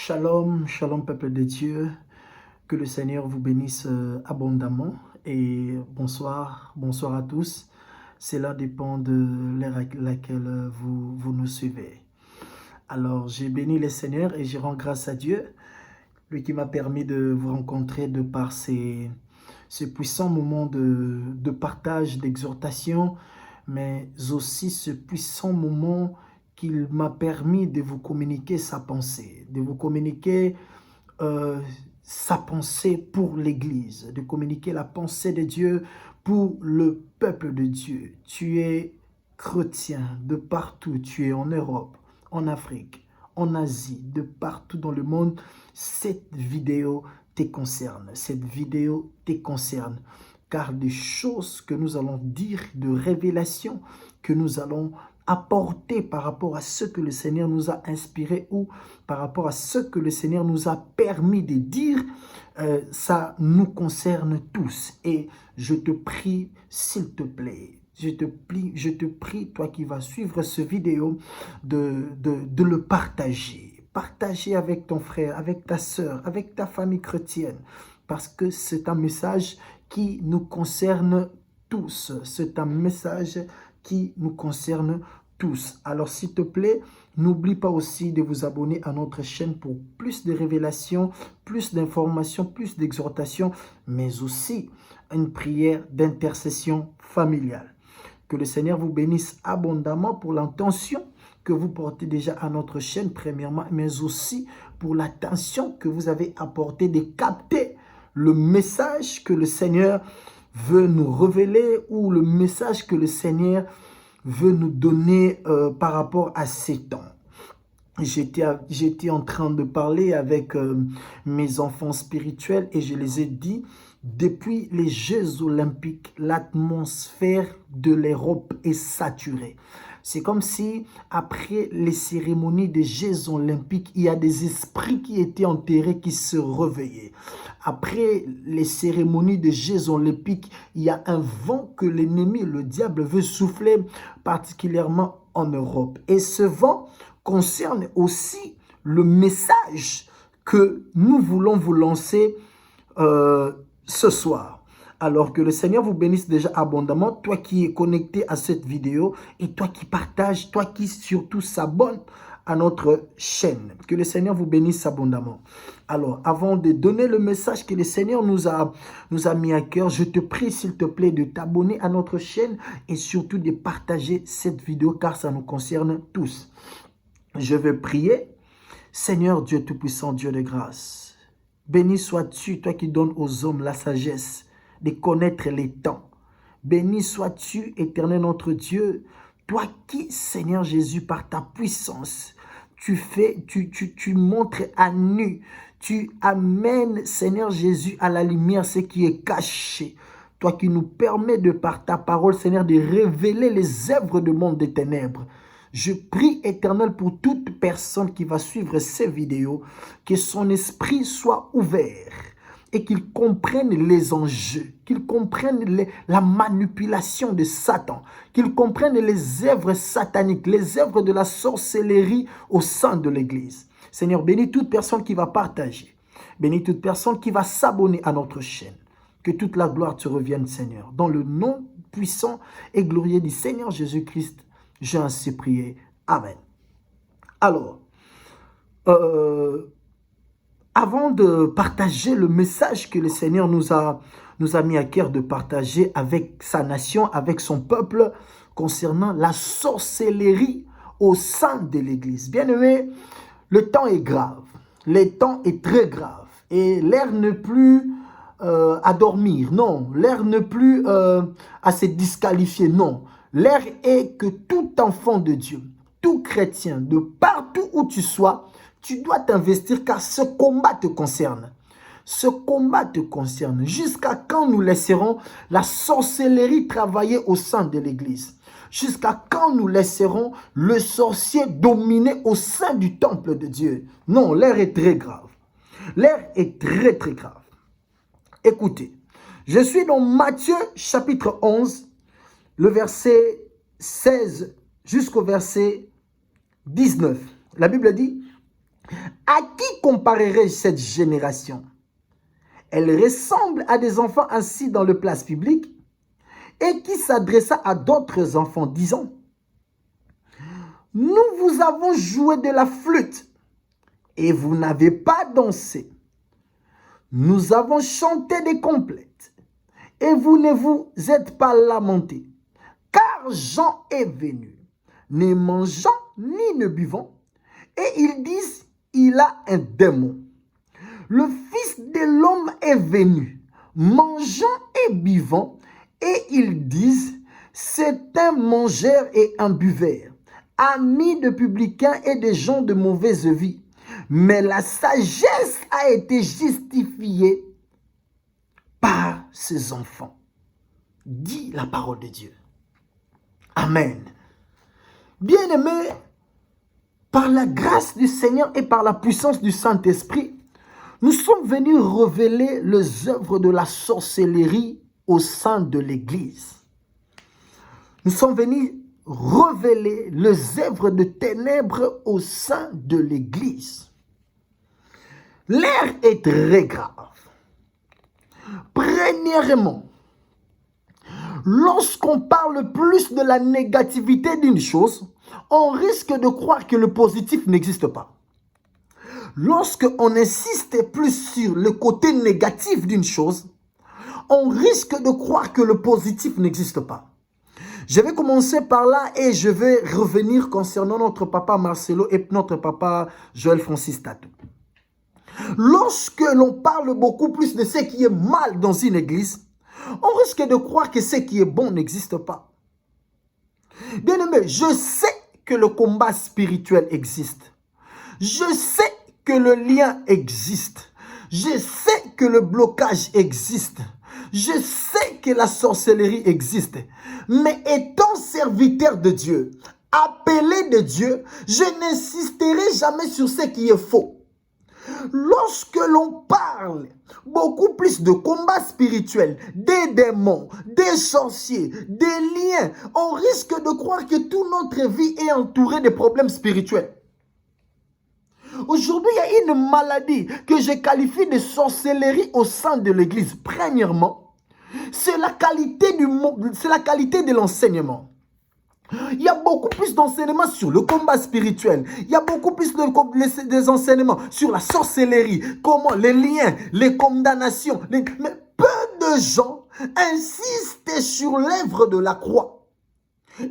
Shalom, shalom peuple de Dieu, que le Seigneur vous bénisse abondamment et bonsoir, bonsoir à tous. Cela dépend de l'ère à laquelle vous nous suivez. Alors j'ai béni le Seigneur et je rends grâce à Dieu, lui qui m'a permis de vous rencontrer de par ces puissants moments de partage, d'exhortation, mais aussi ce puissant moment qu'il m'a permis de vous communiquer sa pensée, de vous communiquer sa pensée pour l'Église, de communiquer la pensée de Dieu pour le peuple de Dieu. Tu es chrétien de partout, tu es en Europe, en Afrique, en Asie, de partout dans le monde, cette vidéo te concerne, cette vidéo te concerne, car des choses que nous allons dire, de révélations que nous allons apporter par rapport à ce que le Seigneur nous a inspiré ou par rapport à ce que le Seigneur nous a permis de dire, ça nous concerne tous. Et je te prie, s'il te plaît, je te prie, toi qui vas suivre cette vidéo, de le partager. Partager avec ton frère, avec ta sœur, avec ta famille chrétienne, parce que c'est un message qui nous concerne tous. C'est un message qui nous concerne tous. Alors s'il te plaît, n'oublie pas aussi de vous abonner à notre chaîne pour plus de révélations, plus d'informations, plus d'exhortations, mais aussi une prière d'intercession familiale. Que le Seigneur vous bénisse abondamment pour l'intention que vous portez déjà à notre chaîne, premièrement, mais aussi pour l'attention que vous avez apportée de capter le message que le Seigneur veut nous révéler ou le message que le Seigneur veut nous donner par rapport à ces temps. J'étais en train de parler avec mes enfants spirituels et je les ai dit, depuis les Jeux Olympiques, l'atmosphère de l'Europe est saturée. C'est comme si, après les cérémonies des Jeux Olympiques, il y a des esprits qui étaient enterrés, qui se réveillaient. Après les cérémonies des Jeux Olympiques, il y a un vent que l'ennemi, le diable, veut souffler, particulièrement en Europe. Et ce vent concerne aussi le message que nous voulons vous lancer ce soir. Alors que le Seigneur vous bénisse déjà abondamment, toi qui es connecté à cette vidéo et toi qui partage, toi qui surtout s'abonne à notre chaîne. Que le Seigneur vous bénisse abondamment. Alors, avant de donner le message que le Seigneur nous a mis à cœur, je te prie s'il te plaît de t'abonner à notre chaîne et surtout de partager cette vidéo car ça nous concerne tous. Je vais prier. Seigneur Dieu Tout-Puissant, Dieu de grâce, béni sois-tu, toi qui donnes aux hommes la sagesse de connaître les temps. Béni sois-tu, éternel notre Dieu, toi qui, Seigneur Jésus, par ta puissance, tu montres à nu, tu amènes, Seigneur Jésus, à la lumière ce qui est caché. Toi qui nous permets de, par ta parole, Seigneur, de révéler les œuvres du monde des ténèbres. Je prie, Éternel, pour toute personne qui va suivre ces vidéos, que son esprit soit ouvert et qu'il comprenne les enjeux, qu'il comprenne la manipulation de Satan, qu'il comprenne les œuvres sataniques, les œuvres de la sorcellerie au sein de l'Église. Seigneur, bénis toute personne qui va partager, bénis toute personne qui va s'abonner à notre chaîne. Que toute la gloire te revienne, Seigneur. Dans le nom puissant et glorieux du Seigneur Jésus-Christ, j'ai ainsi prié. Amen. Alors, avant de partager le message que le Seigneur nous a mis à cœur de partager avec sa nation, avec son peuple, concernant la sorcellerie au sein de l'Église. Bien-aimés, le temps est grave. Le temps est très grave. Et l'heure n'est plus à dormir. Non. L'heure n'est plus à se disqualifier. Non. L'heure est que tout enfant de Dieu, tout chrétien, de partout où tu sois, tu dois t'investir car ce combat te concerne. Ce combat te concerne. Jusqu'à quand nous laisserons la sorcellerie travailler au sein de l'Église? Jusqu'à quand nous laisserons le sorcier dominer au sein du temple de Dieu? Non, l'heure est très grave. L'heure est très très grave. Écoutez, je suis dans Matthieu chapitre 11, le verset 16 jusqu'au verset 19. La Bible dit, À qui comparerai-je cette génération? Elle ressemble à des enfants assis dans le place publique et qui s'adressa à d'autres enfants, disant, nous vous avons joué de la flûte et vous n'avez pas dansé. Nous avons chanté des complètes et vous ne vous êtes pas lamentés. Car Jean est venu, ne mangeant ni ne buvant, et ils disent, il a un démon. Le Fils de l'homme est venu, mangeant et buvant, et ils disent, c'est un mangeur et un buveur, ami de publicains et de gens de mauvaise vie. Mais la sagesse a été justifiée par ses enfants. Dit la parole de Dieu. Amen. Bien-aimés, par la grâce du Seigneur et par la puissance du Saint-Esprit, nous sommes venus révéler les œuvres de la sorcellerie au sein de l'Église. Nous sommes venus révéler les œuvres de ténèbres au sein de l'Église. L'air est très grave. Premièrement, lorsqu'on parle plus de la négativité d'une chose, on risque de croire que le positif n'existe pas. Lorsqu'on insiste plus sur le côté négatif d'une chose, on risque de croire que le positif n'existe pas. Je vais commencer par là et je vais revenir concernant notre papa Marcelo et notre papa Joël Francis Tatou. Lorsque l'on parle beaucoup plus de ce qui est mal dans une église, on risque de croire que ce qui est bon n'existe pas. Bien aimé, je sais que le combat spirituel existe. Je sais que le lien existe. Je sais que le blocage existe. Je sais que la sorcellerie existe. Mais étant serviteur de Dieu, appelé de Dieu, je n'insisterai jamais sur ce qui est faux. Lorsque l'on parle beaucoup plus de combats spirituels, des démons, des sorciers, des liens, on risque de croire que toute notre vie est entourée de problèmes spirituels. Aujourd'hui, il y a une maladie que je qualifie de sorcellerie au sein de l'Église. Premièrement, c'est la qualité de l'enseignement. Il y a beaucoup plus d'enseignements sur le combat spirituel. Il y a beaucoup plus des enseignements sur la sorcellerie, comment les liens, les condamnations. Mais peu de gens insistent sur l'œuvre de la croix.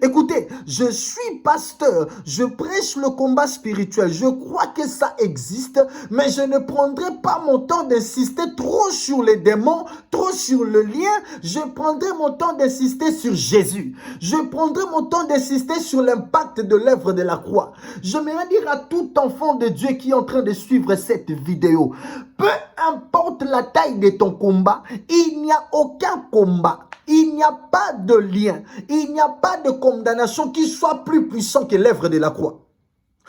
Écoutez, je suis pasteur, je prêche le combat spirituel, je crois que ça existe, mais je ne prendrai pas mon temps d'insister trop sur les démons, trop sur le lien, je prendrai mon temps d'insister sur Jésus, je prendrai mon temps d'insister sur l'impact de l'œuvre de la croix. J'aimerais dire à tout enfant de Dieu qui est en train de suivre cette vidéo, peu importe la taille de ton combat, il n'y a aucun combat. Il n'y a pas de lien, il n'y a pas de condamnation qui soit plus puissant que l'œuvre de la croix.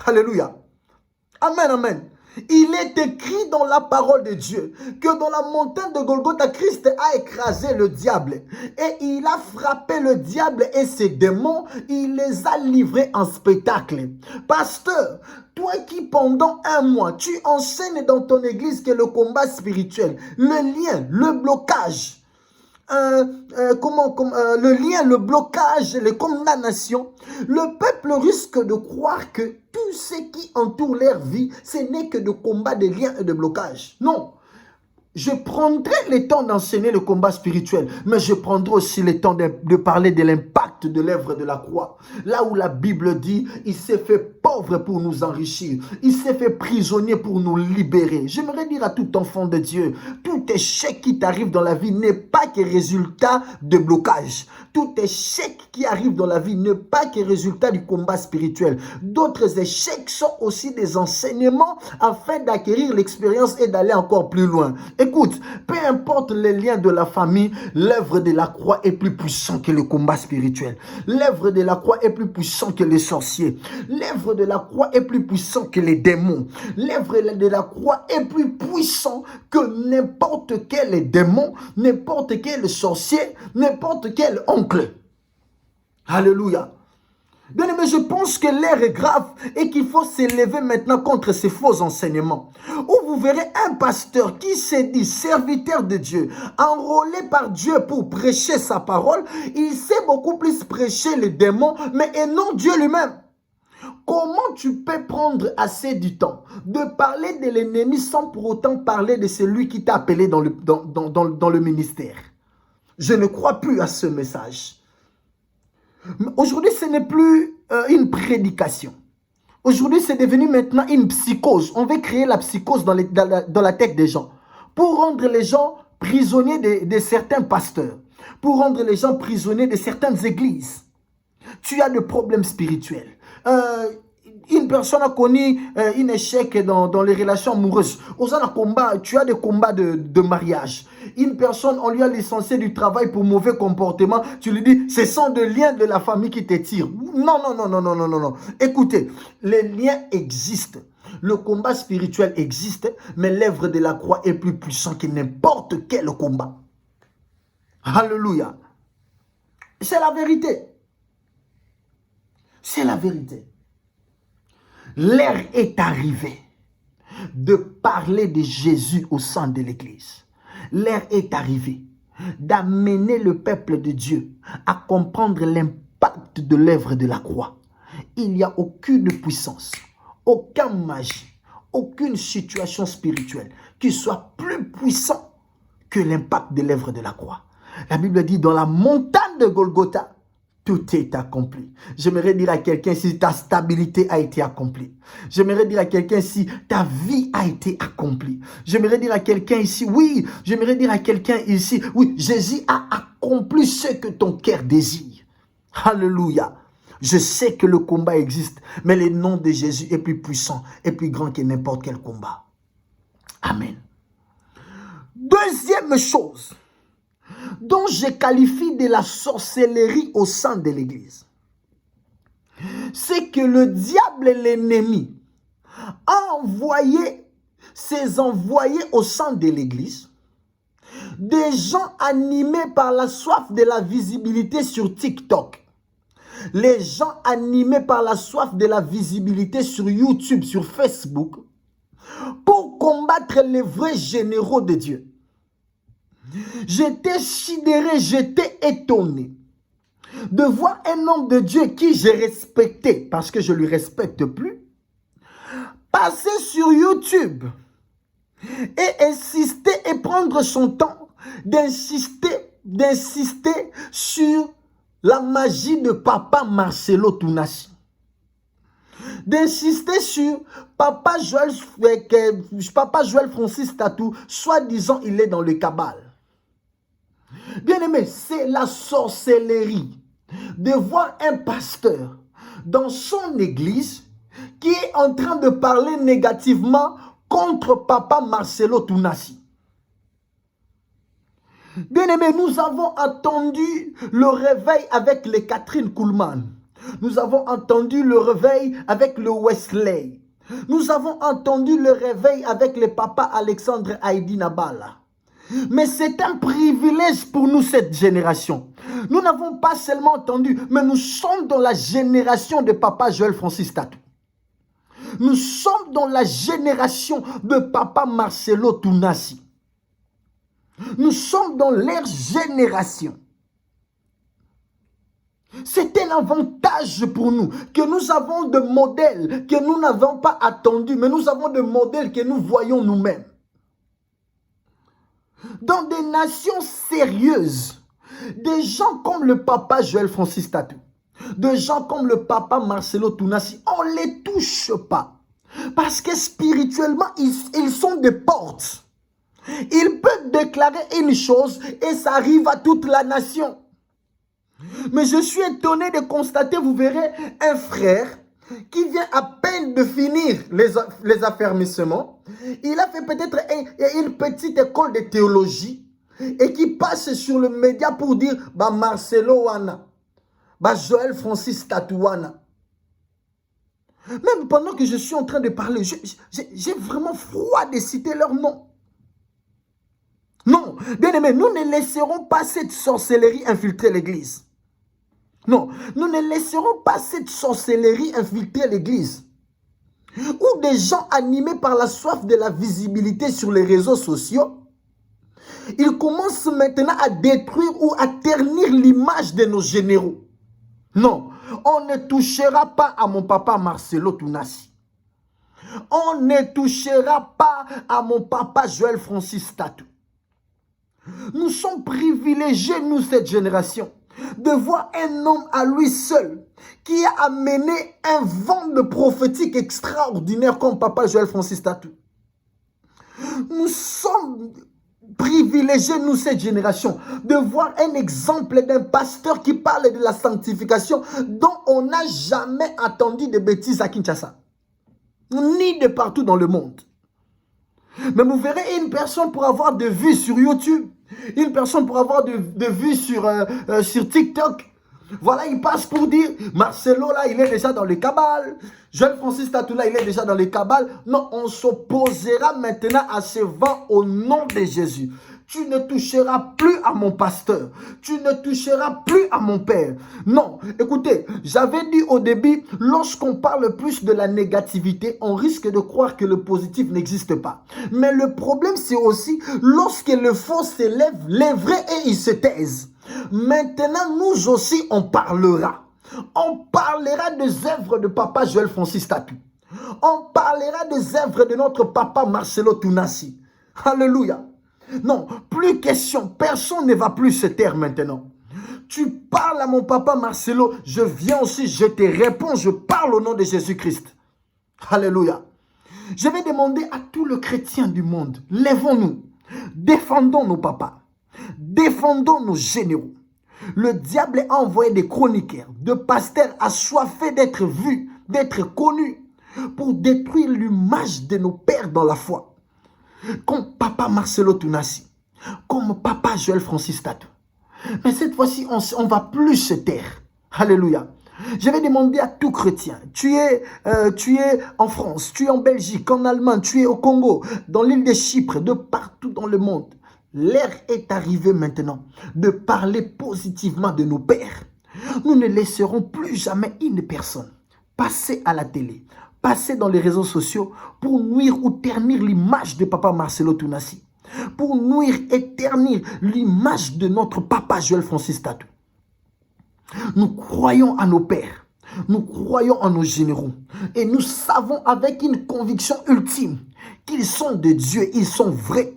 Alléluia. Amen, amen. Il est écrit dans la parole de Dieu que dans la montagne de Golgotha, Christ a écrasé le diable. Et il a frappé le diable et ses démons, il les a livrés en spectacle. Pasteur, toi qui pendant un mois, tu enseignes dans ton église que le combat spirituel, le lien, le blocage, le lien, le blocage, les condamnations, le peuple risque de croire que tout ce qui entoure leur vie, ce n'est que de combat, de liens et de blocage. Non. Je prendrai le temps d'enseigner le combat spirituel, mais je prendrai aussi le temps de parler de l'impact de l'œuvre de la croix. Là où la Bible dit, il s'est fait pauvre pour nous enrichir. Il s'est fait prisonnier pour nous libérer. J'aimerais dire à tout enfant de Dieu, tout échec qui t'arrive dans la vie n'est pas que résultat de blocage. Tout échec qui arrive dans la vie n'est pas que résultat du combat spirituel. D'autres échecs sont aussi des enseignements afin d'acquérir l'expérience et d'aller encore plus loin. Écoute, peu importe les liens de la famille, l'œuvre de la croix est plus puissant que le combat spirituel. L'œuvre de la croix est plus puissant que les sorciers. L'œuvre de la croix est plus puissant que les démons. L'œuvre de la croix est plus puissant que n'importe quel démon, n'importe quel sorcier, n'importe quel oncle. Alléluia. Bien aimé, je pense que l'ère est grave et qu'il faut s'élever maintenant contre ces faux enseignements. Où vous verrez un pasteur qui s'est dit serviteur de Dieu, enrôlé par Dieu pour prêcher sa parole, il sait beaucoup plus prêcher les démons, mais et non Dieu lui-même. Comment tu peux prendre assez du temps de parler de l'ennemi sans pour autant parler de celui qui t'a appelé dans le ministère? Je ne crois plus à ce message. Aujourd'hui, ce n'est plus une prédication. Aujourd'hui, c'est devenu maintenant une psychose. On veut créer la psychose dans la tête des gens pour rendre les gens prisonniers de certains pasteurs, pour rendre les gens prisonniers de certaines églises. Tu as des problèmes spirituels. Une personne a connu un échec dans les relations amoureuses. Tu as des combats de mariage. Une personne, on lui a licencié du travail pour mauvais comportement. Tu lui dis, ce sont des liens de la famille qui te tirent. Non, non, non, non, non, non, non, non. Écoutez, les liens existent. Le combat spirituel existe, mais l'œuvre de la croix est plus puissant que n'importe quel combat. Alléluia. C'est la vérité. C'est la vérité. L'heure est arrivée de parler de Jésus au sein de l'Église. L'heure est arrivée d'amener le peuple de Dieu à comprendre l'impact de l'œuvre de la croix. Il n'y a aucune puissance, aucune magie, aucune situation spirituelle qui soit plus puissant que l'impact de l'œuvre de la croix. La Bible dit dans la montagne de Golgotha, tout est accompli. J'aimerais dire à quelqu'un si ta stabilité a été accomplie. J'aimerais dire à quelqu'un si ta vie a été accomplie. J'aimerais dire à quelqu'un ici, oui. J'aimerais dire à quelqu'un ici, oui. Jésus a accompli ce que ton cœur désire. Alléluia. Je sais que le combat existe, mais le nom de Jésus est plus puissant et plus grand que n'importe quel combat. Amen. Deuxième chose dont je qualifie de la sorcellerie au sein de l'Église, c'est que le diable et l'ennemi a envoyé ses envoyés au sein de l'Église, des gens animés par la soif de la visibilité sur TikTok, les gens animés par la soif de la visibilité sur YouTube, sur Facebook, pour combattre les vrais généraux de Dieu. J'étais sidéré, j'étais étonné de voir un homme de Dieu qui j'ai respecté, parce que je ne lui respecte plus, passer sur YouTube et insister et prendre son temps d'insister sur la magie de Papa Marcelo Tounassi. D'insister sur Papa Joël Francis Tatou, soi-disant il est dans le cabal. Bien aimé, c'est la sorcellerie de voir un pasteur dans son église qui est en train de parler négativement contre Papa Marcelo Tounassi. Bien aimé, nous avons entendu le réveil avec les Catherine Kuhlman. Nous avons entendu le réveil avec le Wesley. Nous avons entendu le réveil avec le Papa Alexandre Haïdi Nabala. Mais c'est un privilège pour nous, cette génération. Nous n'avons pas seulement entendu, mais nous sommes dans la génération de Papa Joël Francis Tatou. Nous sommes dans la génération de Papa Marcelo Tounassi. Nous sommes dans leur génération. C'est un avantage pour nous, que nous avons des modèles que nous n'avons pas attendus, mais nous avons des modèles que nous voyons nous-mêmes. Dans des nations sérieuses, des gens comme le Papa Joël Francis Tatou, des gens comme le Papa Marcelo Tounassi, on ne les touche pas. Parce que spirituellement, ils sont des portes. Ils peuvent déclarer une chose et ça arrive à toute la nation. Mais je suis étonné de constater, vous verrez, un frère qui vient à peine de finir les affermissements. Il a fait peut-être une petite école de théologie et qui passe sur le média pour dire bah Marcelo Wana, bah Joël Francis Tatouana. Même pendant que je suis en train de parler, j'ai vraiment froid de citer leur nom. Non, bien aimé, nous ne laisserons pas cette sorcellerie infiltrer l'église. Non, nous ne laisserons pas cette sorcellerie infiltrer l'Église. Ou des gens animés par la soif de la visibilité sur les réseaux sociaux, ils commencent maintenant à détruire ou à ternir l'image de nos généraux. Non, on ne touchera pas à mon papa Marcelo Tounassi. On ne touchera pas à mon papa Joël Francis Tatou. Nous sommes privilégiés, nous, cette génération, de voir un homme à lui seul qui a amené un vent de prophétique extraordinaire comme papa Joël Francis Tatou. Nous sommes privilégiés, nous, cette génération, de voir un exemple d'un pasteur qui parle de la sanctification dont on n'a jamais entendu de bêtises à Kinshasa, ni de partout dans le monde. Mais vous verrez une personne pour avoir de vues sur YouTube, une personne pour avoir de vues sur TikTok. Voilà, il passe pour dire, Marcelo là, il est déjà dans les cabales. Joël Francis Tatou là, il est déjà dans les cabales. Non, on s'opposera maintenant à ce vent au nom de Jésus. Tu ne toucheras plus à mon pasteur. Tu ne toucheras plus à mon père. Non, écoutez, j'avais dit au début, lorsqu'on parle plus de la négativité, on risque de croire que le positif n'existe pas. Mais le problème, c'est aussi, lorsque le faux s'élève, les vrais et ils se taisent. Maintenant, nous aussi, on parlera. On parlera des œuvres de papa Joël Francis Tatou. On parlera des œuvres de notre papa Marcelo Tounassi. Alléluia. Non, plus question. Personne ne va plus se taire maintenant. Tu parles à mon papa Marcelo, je viens aussi, je te réponds, je parle au nom de Jésus-Christ. Alléluia. Je vais demander à tous les chrétiens du monde, lèvons-nous, défendons nos papas, défendons nos généraux. Le diable a envoyé des chroniqueurs, de pasteurs assoiffés d'être vus, d'être connus, pour détruire l'image de nos pères dans la foi. Comme papa Marcelo Tounassi, comme papa Joël Francis Tatou. Mais cette fois-ci, on ne va plus se taire. Alléluia. Je vais demander à tout chrétien, tu es en France, tu es en Belgique, en Allemagne, tu es au Congo, dans l'île de Chypre, de partout dans le monde. L'heure est arrivée maintenant de parler positivement de nos pères. Nous ne laisserons plus jamais une personne passer à la télé, passer dans les réseaux sociaux pour nuire ou ternir l'image de papa Marcelo Tounassi, pour nuire et ternir l'image de notre papa Joël Francis Tatou. Nous croyons à nos pères, nous croyons en nos généraux et nous savons avec une conviction ultime qu'ils sont de Dieu, ils sont vrais.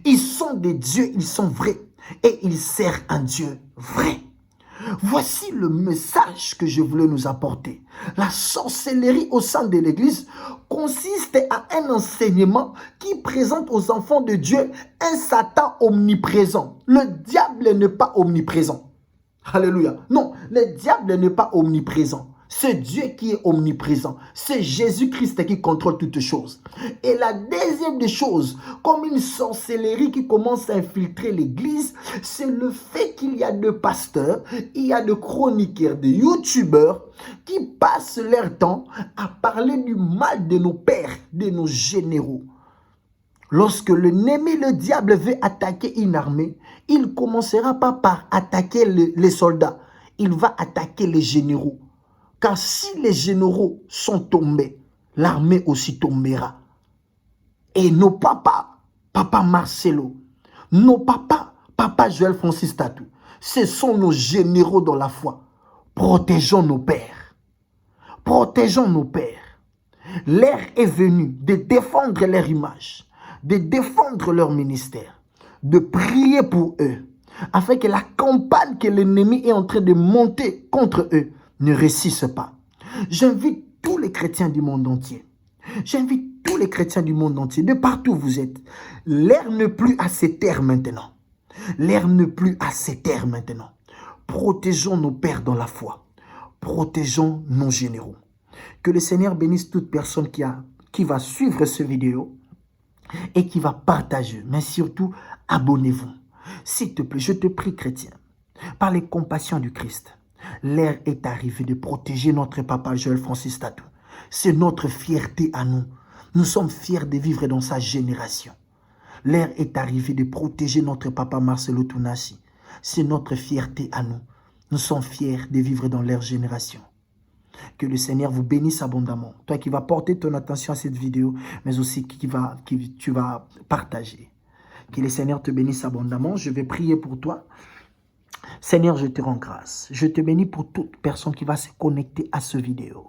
Ils sont des dieux, ils sont vrais. Et ils servent un Dieu vrai. Voici le message que je voulais nous apporter. La sorcellerie au sein de l'Église consiste à un enseignement qui présente aux enfants de Dieu un Satan omniprésent. Le diable n'est pas omniprésent. Alléluia. Non, le diable n'est pas omniprésent. C'est Dieu qui est omniprésent. C'est Jésus-Christ qui contrôle toutes choses. Et la deuxième des choses, comme une sorcellerie qui commence à infiltrer l'Église, c'est le fait qu'il y a de pasteurs, il y a de chroniqueurs, de youtubeurs qui passent leur temps à parler du mal de nos pères, de nos généraux. Lorsque l'ennemi, le diable, veut attaquer une armée, il ne commencera pas par attaquer les soldats. Il va attaquer les généraux. Car si les généraux sont tombés, l'armée aussi tombera. Et nos papas, papa Marcelo, nos papas, papa Joël Francis Tatou, ce sont nos généraux dans la foi. Protégeons nos pères. Protégeons nos pères. L'heure est venue de défendre leur image, de défendre leur ministère, de prier pour eux, afin que la campagne que l'ennemi est en train de monter contre eux ne réussisse pas. J'invite tous les chrétiens du monde entier. J'invite tous les chrétiens du monde entier, de partout où vous êtes. L'heure n'est plus à se taire maintenant. L'heure n'est plus à se taire maintenant. Protégeons nos pères dans la foi. Protégeons nos généraux. Que le Seigneur bénisse toute personne qui va suivre cette vidéo et qui va partager. Mais surtout, abonnez-vous. S'il te plaît, je te prie, chrétien, par les compassions du Christ, l'heure est arrivée de protéger notre papa Joël Francis Tatou. C'est notre fierté à nous. Nous sommes fiers de vivre dans sa génération. L'heure est arrivée de protéger notre papa Marcelo Tounassi. C'est notre fierté à nous. Nous sommes fiers de vivre dans leur génération. Que le Seigneur vous bénisse abondamment. Toi qui vas porter ton attention à cette vidéo, mais aussi tu vas partager. Que le Seigneur te bénisse abondamment. Je vais prier pour toi. Seigneur, je te rends grâce. Je te bénis pour toute personne qui va se connecter à cette vidéo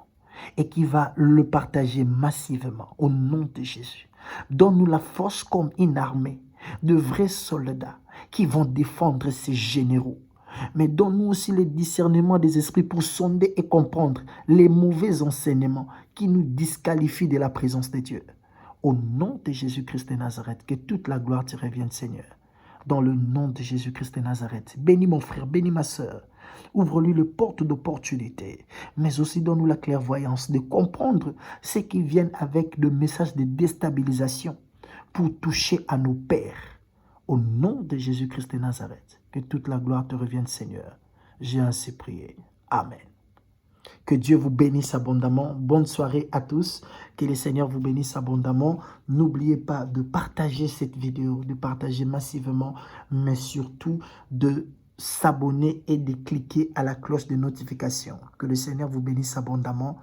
et qui va le partager massivement au nom de Jésus. Donne-nous la force comme une armée de vrais soldats qui vont défendre ces généraux. Mais donne-nous aussi le discernement des esprits pour sonder et comprendre les mauvais enseignements qui nous disqualifient de la présence de Dieu. Au nom de Jésus-Christ de Nazareth, que toute la gloire te revienne, Seigneur. Dans le nom de Jésus-Christ de Nazareth, bénis mon frère, bénis ma soeur. Ouvre-lui les portes d'opportunité, mais aussi donne-nous la clairvoyance de comprendre ce qui vient avec le message de déstabilisation pour toucher à nos pères. Au nom de Jésus-Christ de Nazareth, que toute la gloire te revienne, Seigneur. J'ai ainsi prié. Amen. Que Dieu vous bénisse abondamment. Bonne soirée à tous. Que le Seigneur vous bénisse abondamment. N'oubliez pas de partager cette vidéo, de partager massivement, mais surtout de s'abonner et de cliquer à la cloche de notification. Que le Seigneur vous bénisse abondamment.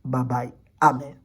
Bye bye. Amen.